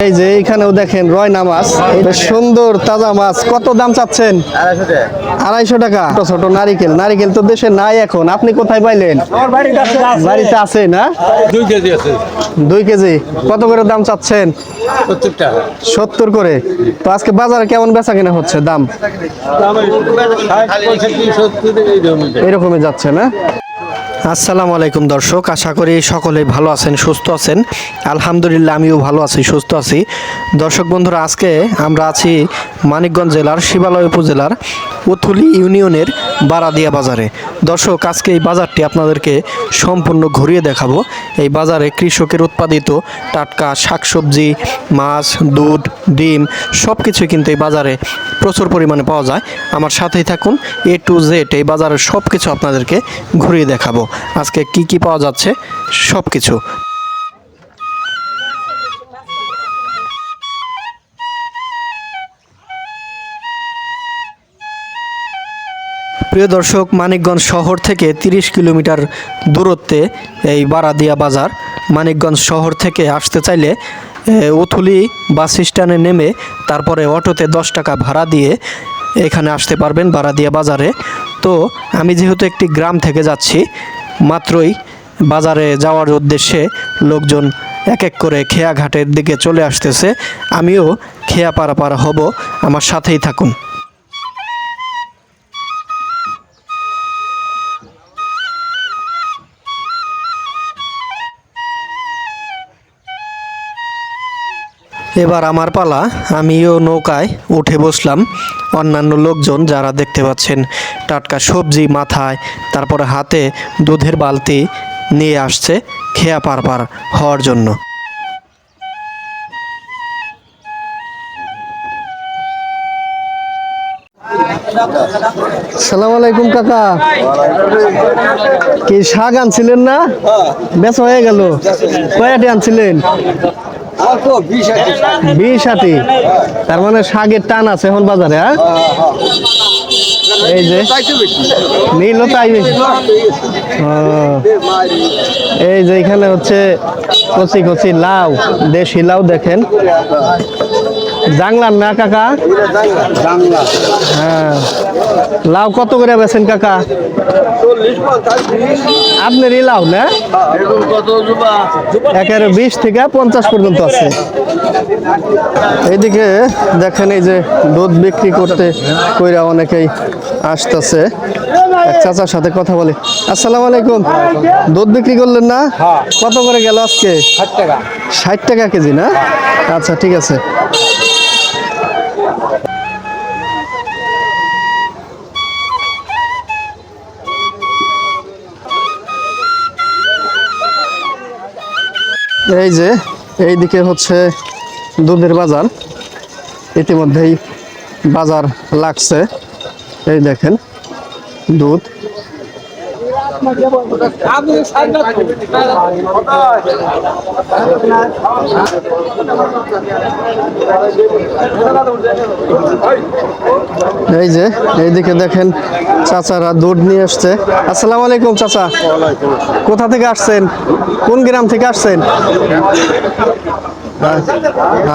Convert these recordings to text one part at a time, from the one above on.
এই যে এইখানেও দেখেন রয়না মাছ, বেশ সুন্দর তাজা মাছ। কত দাম চাচ্ছেন? 250 টাকা। ছোট ছোট নারিকেল, নারিকেল তো দেশে নাই এখন, আপনি কোথায় পাইলেন? বাড়িতে আছে না? 2 কেজি আছে। 2 কেজি। কত করে দাম চাচ্ছেন? 70 টাকা। 70 করে। তো আজকে বাজারে কেমন বেচা কিনা হচ্ছে দাম? এরকমই যাচ্ছে না? আসসালামু আলাইকুম দর্শক, আশা করি সকলেই ভালো আছেন, সুস্থ আছেন। আলহামদুলিল্লাহ আমিও ভালো আছি, সুস্থ আছি। দর্শক বন্ধুরা, আজকে আমরা আছি মানিকগঞ্জ জেলার শিবালয় উপজেলার উথুলি ইউনিয়নের বারাদিয়া বাজারে। দর্শক, আজকে এই বাজারটি আপনাদেরকে সম্পূর্ণ ঘুরিয়ে দেখাবো। এই বাজারে কৃষকের উৎপাদিত টাটকা শাকসবজি, মাছ, দুধ, ডিম সব কিছুই কিন্তু এই বাজারে প্রচুর পরিমাণে পাওয়া যায়। আমার সাথেই থাকুন, A to Z এই বাজারের সব কিছু আপনাদেরকে ঘুরিয়ে দেখাবো। আজকে কি কি পাওয়া যাচ্ছে সব কিছু। প্রিয় দর্শক, মানিকগঞ্জ শহর থেকে 30 কিলোমিটার দূরত্বে এই বারাদিয়া বাজার। মানিকগঞ্জ শহর থেকে আসতে চাইলে উথুলি বাস স্ট্যান্ডে নেমে তারপরে অটোতে 10 টাকা ভাড়া দিয়ে এখানে আসতে পারবেন বারাদিয়া বাজারে। তো আমি যেহেতু একটি গ্রাম থেকে যাচ্ছি, মাত্রই বাজারে যাওয়ার উদ্দেশ্যে লোকজন এক এক করে খেয়া ঘাটের দিকে চলে আসতেছে। আমিও খেয়া পারাপার হব, আমার সাথেই থাকুন। এবার আমার পালা, আমিও নৌকায় উঠে বসলাম। অন্যান্য লোকজন যারা দেখতে পাচ্ছেন টাটকা সবজি মাথায়, তারপরে হাতে দুধের বালতি নিয়ে আসছে খেয়া পারাপার হওয়ার জন্য। সালাম আলাইকুম কাকা, কি শাক আনছিলেন না? বেচা হয়ে গেল? কয়টি আনছিলেন? 20-60। তার মানে শাকের টান আছে এখন বাজারে। হ্যাঁ, এই যে নিল তাই বেশি। এই যে এখানে হচ্ছে কচি কচি লাউ, দেশি লাউ দেখেন। জাংলার না কাকা? হ্যাঁ। লাউ কত করে বেছেন কাকা? আপনার এই লাউ না একেবারে 20 থেকে 50 পর্যন্ত আছে। এইদিকে দেখেন, এই যে দুধ বিক্রি করতে কইরা অনেকেই আসতেছে। এক চাচার সাথে কথা বলি। আসসালামু আলাইকুম, দুধ বিক্রি করলেন না? কত করে গেল আজকে? 60 টাকা। 60 টাকা কেজি না? আচ্ছা, ঠিক আছে। এই যে এইদিকে হচ্ছে দুধের বাজার, ইতিমধ্যেই বাজার লাগছে। এই দেখেন দুধ। এই যে এইদিকে দেখেন চাচারা দুধ নিয়ে আসছে। আসসালামু আলাইকুম চাচা, কোথা থেকে আসছেন? কোন গ্রাম থেকে আসছেন?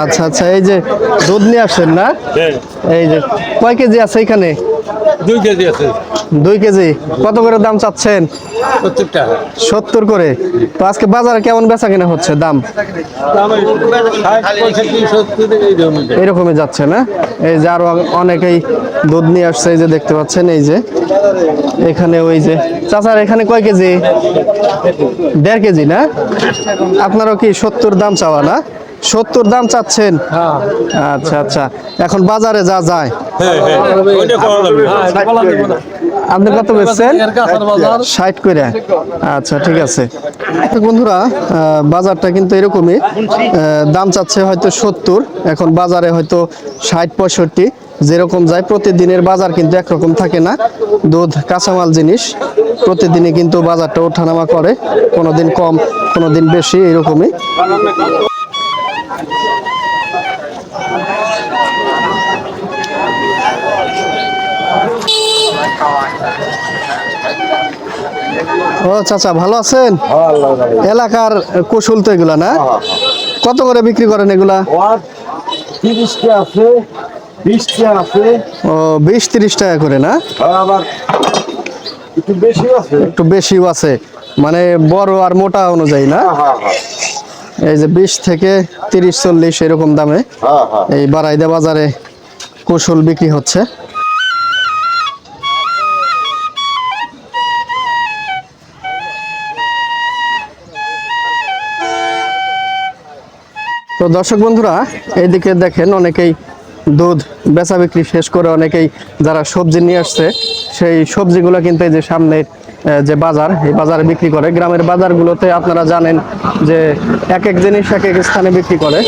আচ্ছা আচ্ছা, এই যে দুধ নিয়ে আসছেন না? এই যে কয় কেজি আছে এখানে? 2 কেজি আছে। 2 কেজি। কত করে দাম চাচ্ছেন? 70 টাকা। 70 করে। তো আজকে বাজারে কেমন বেচা কিনা হচ্ছে দাম? এরকমই যাচ্ছে না? এই যে আরো অনেকেই দুধ নিয়ে আসছে, এই যে দেখতে পাচ্ছেন। এই যে এখানে ওই যে চাচার এখানে কয় কেজি? 1.5 কেজি না? আপনারও কি 70 দাম চাওয়া না? 70 দাম চাচ্ছেন? আচ্ছা আচ্ছা। এখন বাজারে যা যায়, আপনি কত বেচছেন? 60 করে। আচ্ছা, ঠিক আছে। বন্ধুরা, বাজারটা কিন্তু এরকমই, দাম চাচ্ছে হয়তো 70, এখন বাজারে হয়তো 60-65 যেরকম যায়। প্রতিদিনের বাজার কিন্তু একরকম থাকে না। দুধ কাঁচামাল জিনিস, প্রতিদিনই কিন্তু বাজারটা ওঠানামা করে, কোনোদিন কম কোনোদিন বেশি, এরকমই। ও চাচা, ভালো আছেন? এলাকার কুশল তো এগুলা না? কত করে বিক্রি করেন এগুলা? 30টা আছে, 20টা আছে, ও 20-30 টাকা করে না? আবার একটু বেশি আছে। একটু বেশিও আছে, মানে বড় আর মোটা অনুযায়ী না? হ্যাঁ হ্যাঁ এই যে 20 থেকে 30-40 এরকম দামে হ্যাঁ হ্যাঁ। এই বারাইদা বাজারে কুশল বিক্রি হচ্ছে। তো দর্শক বন্ধুরা, এইদিকে দেখেন অনেকেই দুধ বেচা বিক্রি শেষ করে অনেকেই যারা সবজি নিয়ে আসছে সেই সবজিগুলো কিন্তু এই যে সামনে যে বাজার, এই বাজারে বিক্রি করে। গ্রামের বাজারগুলোতে আপনারা জানেন যে এক এক জিনিস এক এক স্থানে বিক্রি করে।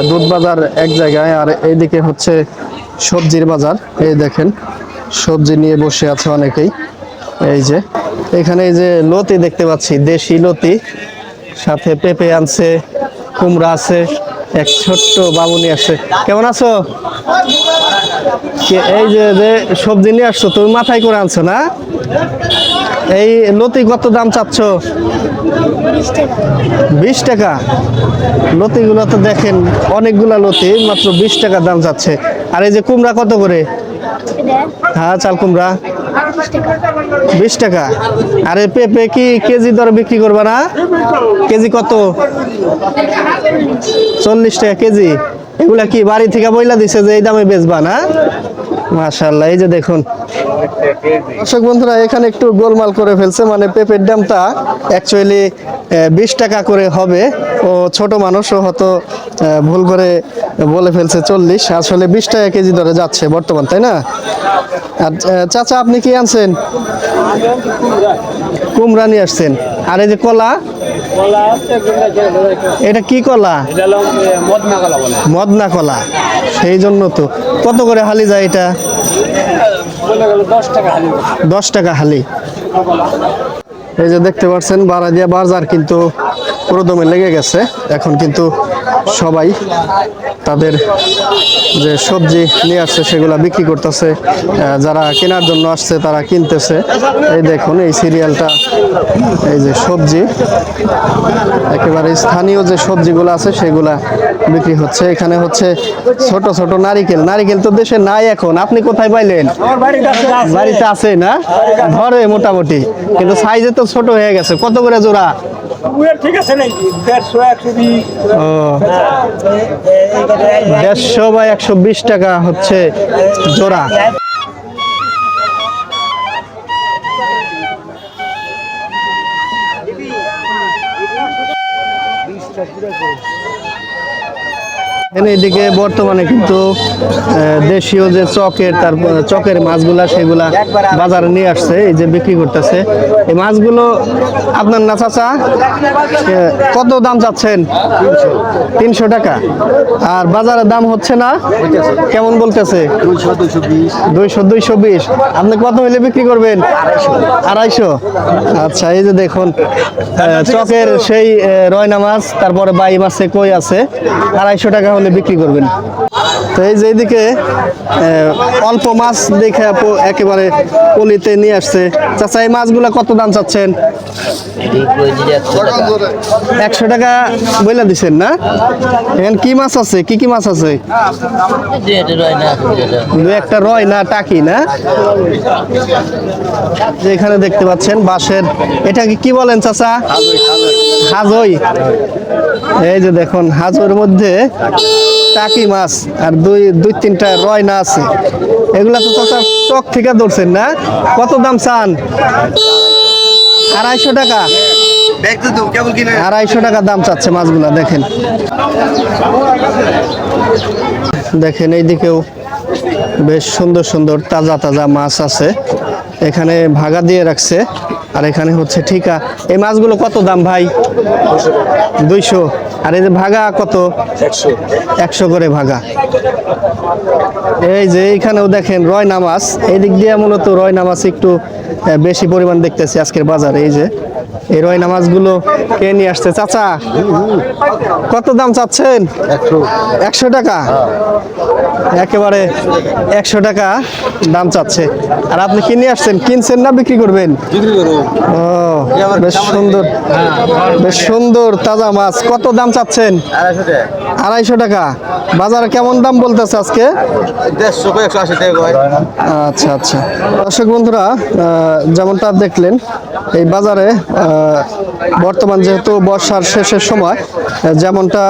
দুধ বাজার এক জায়গায়, আর এইদিকে হচ্ছে সবজির বাজার। এই দেখেন সবজি নিয়ে বসে আছে অনেকেই। এই যে এখানে এই যে লতি দেখতে পাচ্ছি, দেশি লতি, সাথে পেঁপে আনছে, কুমড়া আছে, এক ছোট্ট বাবুনি আসছে। কেমন আছো? এই যে যে সবজি নিয়ে আসছো তুমি মাথায় করে আনছো না? এই লতি কত দাম চাচ্ছ? 20 টাকা। লতিগুলো তো দেখেন অনেকগুলা লতি, মাত্র 20 টাকা দাম চাচ্ছে। আর এই যে কুমড়া কত করে? হ্যাঁ, চাল কুমড়া 20 টাকা। আরে পেঁপে কি কেজি দরে বিক্রি করবা না? কেজি কত? 40 টাকা কেজি। এগুলা কি বাড়ি থেকে বইলা দিছে যে এই দামে বেচবা না? মাশাআল্লাহ। এই যে দেখুন দর্শক বন্ধুরা, এখানে একটু গোলমাল করে ফেলছে, মানে পেঁপের দামটা অ্যাকচুয়ালি 20 টাকা করে হবে। ও ছোট মানুষ, ও হয়তো ভুল করে বলে ফেলছে 40, আসলে 20 টাকা কেজি ধরে যাচ্ছে বর্তমান, তাই না? আর চাচা আপনি কি আনছেন? কুমড়া নিয়ে আসছেন। আর এই যে কলা, এটা কি কলা? মদনা কলা। সেই জন্য তো কত করে হালি যায় এটা? 10 টাকা হালি। এই যে দেখতে পাচ্ছেন বারাইদিয়া বাজার কিন্তু পুরোদমে লেগে গেছে। এখন কিন্তু সবাই তাদের যে সবজি নিয়ে আসছে সেগুলা বিক্রি করতেছে, যারা কেনার জন্য আসছে তারা কিনতেছে। এই দেখুন এই সিরিয়ালটা, এই যে সবজি একেবারে স্থানীয় যে সবজিগুলো আছে সেগুলা বিক্রি হচ্ছে। এখানে হচ্ছে ছোট ছোট নারিকেল। নারিকেল তো দেশে নাই এখন, আপনি কোথায় পাইলেন? বাড়িতে আছে না? ধরে মোটামুটি, কিন্তু সাইজে তো ছোট হয়ে গেছে। কত করে জোড়া? ঠিক আছে নাই 150 ও 150 বা 120 টাকা হচ্ছে জোড়া। এদিকে বর্তমানে কিন্তু দেশীয় যে চকের মাছগুলা সেগুলা বাজারে নিয়ে আসছে, এই যে বিক্রি করতেছে। এই মাছগুলো আপনার না চাচা? কত দাম চাচ্ছেন? 300 টাকা। আর বাজারের দাম হচ্ছে না? কেমন বলতেছে? 200-220। আপনি কত হইলে বিক্রি করবেন? 250। আচ্ছা, এই যে দেখুন চকের সেই রয়না মাছ, তারপরে বাই মাছে কই আছে, 250 টাকা হলে বিক্রি করবেন। তো এই যে এইদিকে অল্প মাছ দেখে একেবারে পলিতে নিয়ে আসছে। চাচা এই মাছগুলা কত দাম চাচ্ছেন? 100 টাকা বইলা দিচ্ছেন না? এখানে কি মাছ আছে? কি কি মাছ আছে? দু একটা রয় না টাকি না? যে এখানে দেখতে পাচ্ছেন বাঁশের, এটাকে কি বলেন চাচা? হাজই। এই যে দেখুন হাজুর মধ্যে টাকি মাছ আর দুই তিনটা রয়না আছে। এগুলা তো চাচা চক থেকে ধরছেন না? কত দাম চান? 250 টাকা। 250 টাকা দাম চাচ্ছে মাছগুলা। দেখেন দেখেন এইদিকেও বেশ সুন্দর সুন্দর তাজা তাজা মাছ আছে, এখানে ভাগা দিয়ে রাখছে। আর এখানে হচ্ছে ঠিকা। এই মাছগুলো কত দাম ভাই? 200। আর এই যে ভাগা কত? 100 করে ভাগা। এই যে এইখানেও দেখেন রয়না মাছ, এই দিক দিয়ে মূলত রয়না মাছ একটু বেশি পরিমাণ দেখতেছি আজকের বাজারে। এই যে এই রয়না মাছগুলো কে নিয়ে আসছে? চাচা কত দাম চাচ্ছেন? 100 টাকা, একেবারে 100 টাকা দাম চাচ্ছে। আর আপনি কি নিয়ে আসছেন? কিনছেন না বিক্রি করবেন? বিক্রি করবো। ও বেশ সুন্দর, বেশ সুন্দর তাজা মাছ। কত দাম চাচ্ছেন? 250 টাকা। বাজারে কেমন দাম বলতেছে আজকে? 150 টাকা। আচ্ছা আচ্ছা, দর্শক বন্ধুরা যেমনটা দেখলেন এই বাজারে বর্তমান যেহেতু বর্ষার শেষের সময় যেমনটা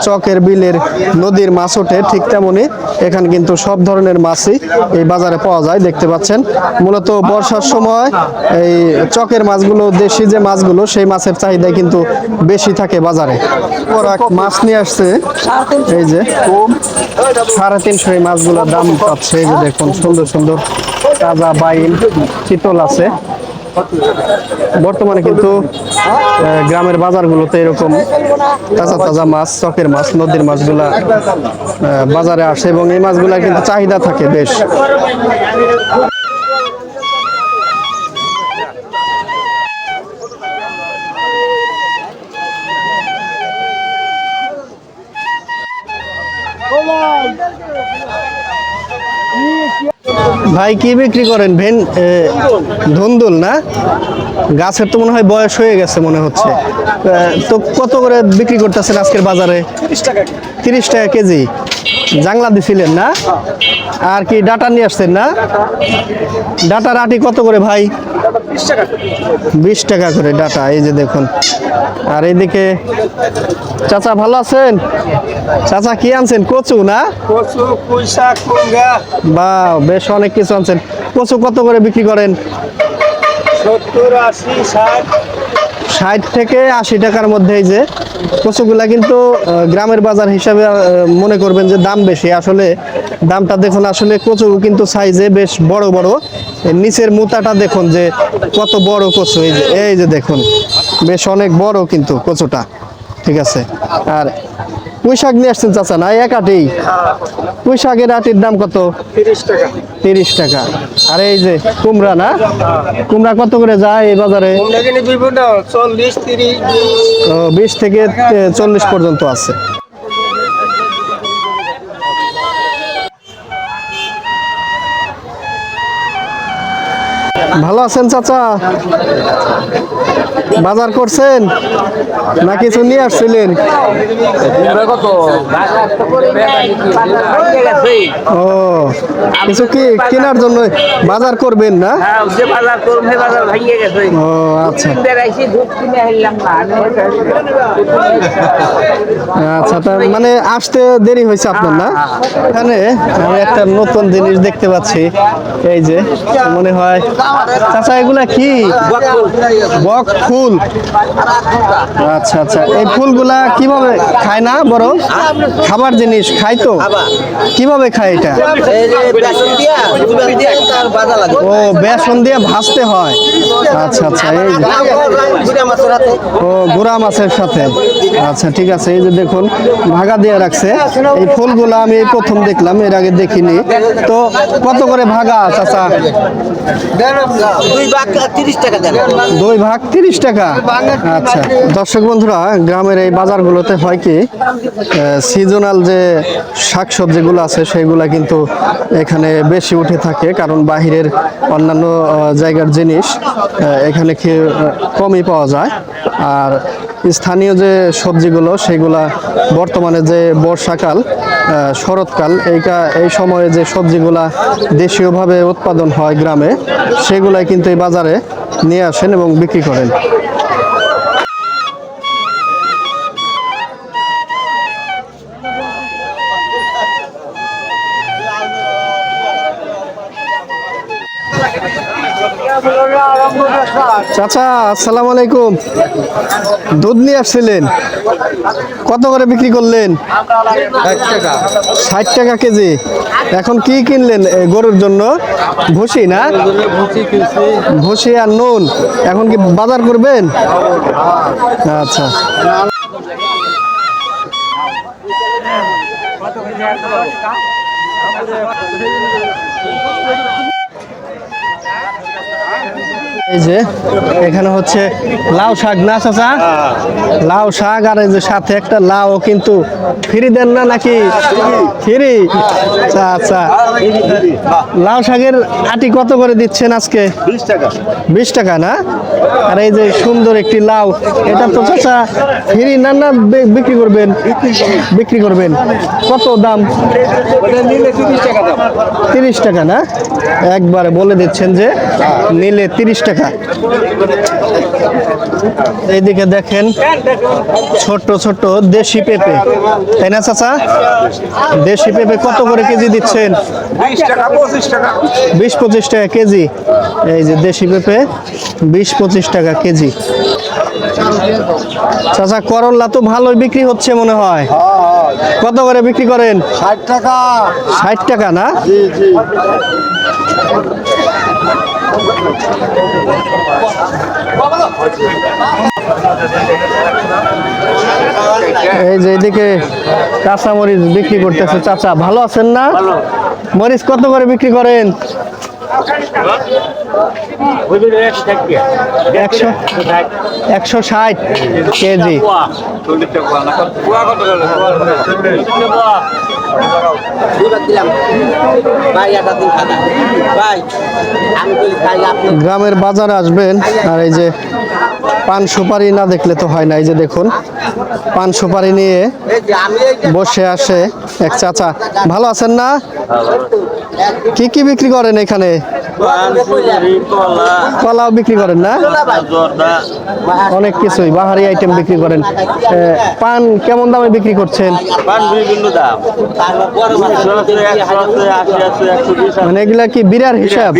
চকের বিলের নদীর মাছ ওঠে, ঠিক তেমনি এখানে কিন্তু সব ধরনের মাছই এই বাজারে পাওয়া যায়। দেখতে পাচ্ছেন মূলত বর্ষার সময় এই চকের মাছগুলো, দেশি যে মাছগুলো, সেই মাছের চাহিদা কিন্তু বেশি থাকে বাজারে। ওরা মাছ নিয়ে আসছে, এই যে 350 এই মাছগুলোর দাম পাচ্ছে। এই যে দেখুন সুন্দর সুন্দর তাজা বাইল চিতল আছে। বর্তমানে কিন্তু গ্রামের বাজারগুলোতে এরকম তাজা তাজা মাছ, চকের মাছ, নদীর মাছগুলা বাজারে আসে এবং এই মাছগুলা কিন্তু চাহিদা থাকে বেশ। ভাই কি বিক্রি করেন? ধুন্দুল না? গাছের তো মনে হয় বয়স হয়ে গেছে মনে হচ্ছে। তো কত করে বিক্রি করতেছেন আজকের বাজারে? 30 টাকা কেজি। জাংলা দিছিলেন না? আর কি ডাটা নিয়ে আসছেন না? ডাটার আটি কত করে ভাই? 20 টাকা করে ডাটা। এই যে দেখুন। আর এইদিকে চাচা ভালো আছেন? চাচা কি আনছেন? কচু না? কচু, পুঁই শাক, কুমড়া। বা বেশ অনেক কিছু আনছেন। কচু কত করে বিক্রি করেন? 70, 80, 60। 60 থেকে 80 টাকার মধ্যে। এই যে কচুগুলা কিন্তু গ্রামের বাজার হিসাবে মনে করবেন যে দাম বেশি, আসলে দামটা দেখুন। আসলে কচু কিন্তু সাইজে বেশ বড় বড়। এর নিচের মুতাটা দেখুন যে কত বড় কচু। এই যে দেখুন বেশ অনেক বড় কিন্তু কচুটা। ঠিক আছে। আর পুঁই শাক নিয়ে আসছেন চাচা না? এক আটি। পুঁই শাকের আটির দাম কত? 30 টাকা। 30 টাকা। আর এই যে কুমড়া না? কুমড়া কত করে যায় এই বাজারে? কুমড়া কিনে বিভিন্ন 40, 30। 20 থেকে 40 পর্যন্ত আছে। ভালো আছেন চাচা? বাজার করছেন না কিছু নিয়ে আসছিলেন? ও কিছু কি কেনার জন্য বাজার করবেন না? ও আচ্ছা আচ্ছা, তার মানে আসতে দেরি হয়েছে আপনার না? এখানে আমি একটা নতুন জিনিস দেখতে পাচ্ছি। এই যে মনে হয় চাচা এগুলা কি? বক ফুল। আচ্ছা আচ্ছা, এই ফুলগুলা কিভাবে খায় না? বড় খাবার জিনিস খায় তো? কিভাবে খায় এটা? ও বেসন দিয়ে ভাজতে হয়। আচ্ছা আচ্ছা, এই ও গুড়া মাছের সাথে। আচ্ছা ঠিক আছে। এই যে দেখুন ভাগা দিয়ে রাখছে। এই ফুলগুলা আমি প্রথম দেখলাম, এর আগে দেখিনি। তো কত করে ভাগা চাচা? 2 ভাগ 30 টাকা দেন। 2 ভাগ 30 টাকা। আচ্ছা দর্শক বন্ধুরা, গ্রামের এই বাজারগুলোতে হয় কি সিজনাল যে শাকসবজিগুলো আছে সেগুলা কিন্তু এখানে বেশি উঠে থাকে, কারণ বাহিরের অন্যান্য জায়গার জিনিস এখানে কমই পাওয়া যায়। আর স্থানীয় যে সবজিগুলো সেগুলা বর্তমানে যে বর্ষাকাল, শরৎকাল, এই সময়ে যে সবজিগুলা দেশীয়ভাবে উৎপাদন হয় গ্রামে, সেগুলাই কিন্তু এই বাজারে নিয়ে আসেন এবং বিক্রি করেন। চাচা আসসালামু আলাইকুম। দুধ নিয়ে আসছিলেন, কত করে বিক্রি করলেন? 60 টাকা কেজি। এখন কি কিনলেন গরুর জন্য? ভুসি না? ভুসি আর নুন। এখন কি বাজার করবেন? আচ্ছা এই যে এখানে হচ্ছে লাউ শাক না চাচা, লাউ শাক আর এই যে সাথে একটা লাউ কিন্তু ফ্রি দেন না নাকি? ফ্রি। আচ্ছা আচ্ছা, লাউ শাকের আটি কত করে দিচ্ছেন আজকে? 20 টাকা। 20 টাকা না? আর এই যে সুন্দর একটি লাউ, এটা তো চাচা ফ্রি না না বিক্রি করবেন? বিক্রি করবেন। কত দাম? ওটা নিলে 30 টাকা দাম। 30 টাকা না? একবারে বলে দিচ্ছেন যে নিলে 30 টাকা। এইদিকে দেখেন ছোট ছোট দেশি পেঁপে, তাই না চাচা? দেশি পেঁপে কত করে কেজি দিচ্ছেন? 20 টাকা 25 টাকা। 20-25 টাকা কেজি। এই যে দেশি পেঁপে 20-25 টাকা কেজি। চাচা করল্লা তো ভালোই বিক্রি হচ্ছে মনে হয়, কত করে বিক্রি করেন? 60 টাকা। 60 টাকা না? জি জি। এই যে এদিকে কাঁচামরিচ বিক্রি করতেছে চাচা, ভালো আছেন না? মরিচ কত করে বিক্রি করেন? 160 কেজি। গ্রামের বাজারে আসবেন আর এই যে পান সুপারি না দেখলে তো হয় না। এই যে দেখুন পান সুপারি নিয়ে বসে আসে এক চাচা। ভালো আছেন না? কি কি বিক্রি করেন এখানে? কলাও বিক্রি করেন না? অনেক কিছুই বাহারি আইটেম বিক্রি করেন। পান কেমন দামে বিক্রি করছেন? পান বিভিন্ন দাম। মানে এগুলা কি বিড়ার হিসাব?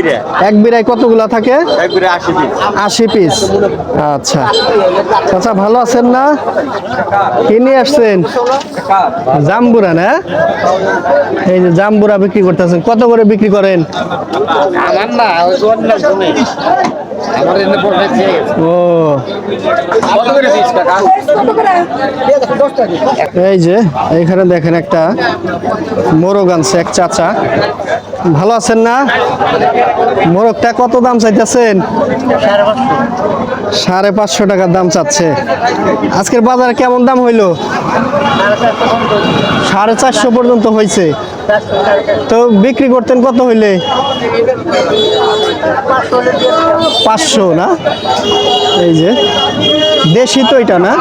এক বিড়ায় কতগুলা থাকে? একবারে 80 পিস। 80 পিস। আচ্ছা চাচা ভালো আছেন না? কি নিয়ে আসছেন? জাম্বুরা না? এই যে জাম্বুরা বিক্রি করতেছেন, কত করে বিক্রি করেন? আমার না ওই অন্য শুনে আমার এনে পড়াইছে। ও কত করে 20 টাকা? এই যে এখানে দেখেন একটা মোরগ আনছে এক চাচা। ভালো আছেন না? মোরগটা কত দাম চাইতেছেন? 550 টাকার দাম চাচ্ছে। আজকের বাজারে কেমন দাম হইলো? 450 পর্যন্ত হয়েছে। তো বিক্রি করতেন কত হইলে? 500 না? এই যে দেশি তো এটা না?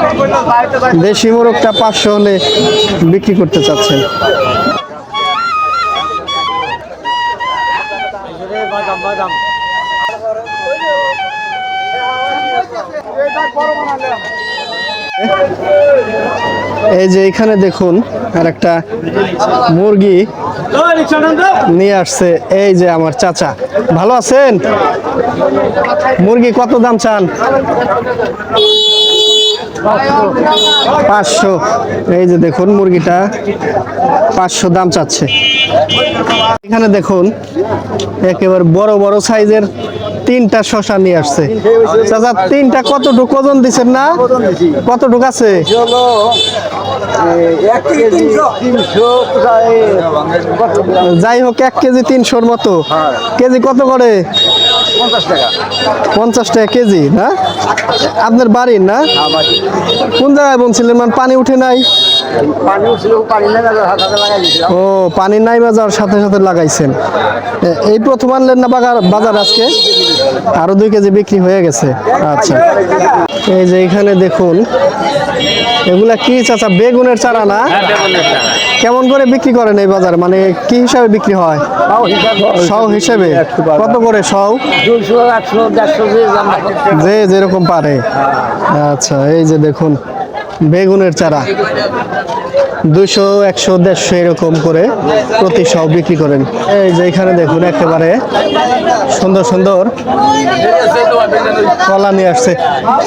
দেশি মোরগটা 500 হলে বিক্রি করতে চাচ্ছেন। এই যে এখানে দেখুন আর একটা মুরগি নিয়ে আসছে এই যে আমার চাচা। ভালো আছেন? মুরগি কত দাম চান? 500। এই যে দেখুন মুরগিটা 500 দাম চাচ্ছে। এখানে দেখুন একেবারে বড় বড় সাইজের 3টা শশা নিয়ে আসছে চাচা। 3টা কতটুকু ওজন দিচ্ছেন না? কতটুকু আছে? যাই হোক 1 কেজি 300-র মতো। কেজি কত করে? 50 টাকা কেজি না? আপনার বাড়ির না? কোন জায়গায় বলছিলেন? মানে পানি উঠে নাই? ও পানি নাই বাজার সাথে সাথে লাগাইছেন। এই প্রথম আনলেন না বাজার আজকে? আরো 2 কেজি বিক্রি হয়ে গেছে। আচ্ছা এই যে এখানে দেখুন এগুলা কি চাচা? বেগুনের চারা না? কেমন করে বিক্রি করেন এই বাজারে? মানে কি হিসাবে বিক্রি হয়? সও হিসেবে? কত করে সও? 200 100 150 যে যেরকম পারে। আচ্ছা এই যে দেখুন বেগুনের চারা 200 100 150 এরকম করে প্রতি সও বিক্রি করেন। এই যে এখানে দেখুন একেবারে সুন্দর সুন্দর কলা নিয়ে আসছে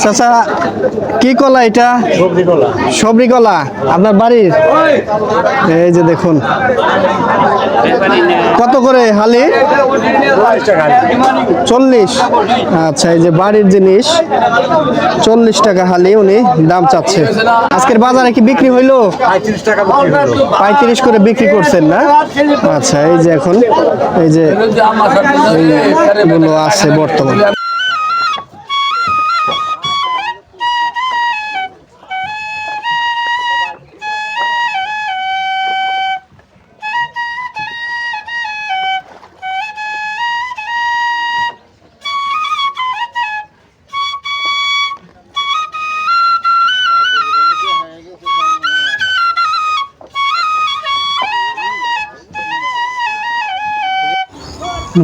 চাচা। কি কলা এটা? সবরি কলা। আপনার বাড়ির? এই যে দেখুন কত করে হালি? 40। আচ্ছা এই যে বাড়ির জিনিস 40 টাকা হালি উনি দাম চাচ্ছে। আজকের বাজারে কি বিক্রি হইলো? টাকা বিক্রি হলো। 35 করে বিক্রি করছেন না? আচ্ছা, এই যে এখন এই যে এইগুলো আছে বর্তমান।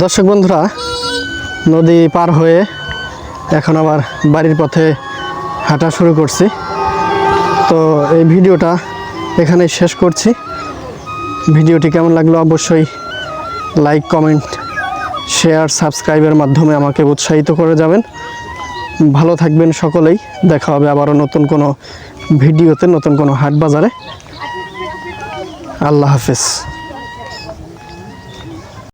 দর্শক বন্ধুরা, নদী পার হয়ে এখন আবার বাড়ির পথে হাঁটা শুরু করছি। তো এই ভিডিওটা এখানে শেষ করছি। ভিডিওটি কেমন লাগলো অবশ্যই লাইক, কমেন্ট, শেয়ার, সাবস্ক্রাইবের মাধ্যমে আমাকে উৎসাহিত করে যাবেন। ভালো থাকবেন সকলেই। দেখা হবে আবারও নতুন কোনো ভিডিওতে, নতুন কোনো হাট বাজারে। আল্লাহ হাফেজ।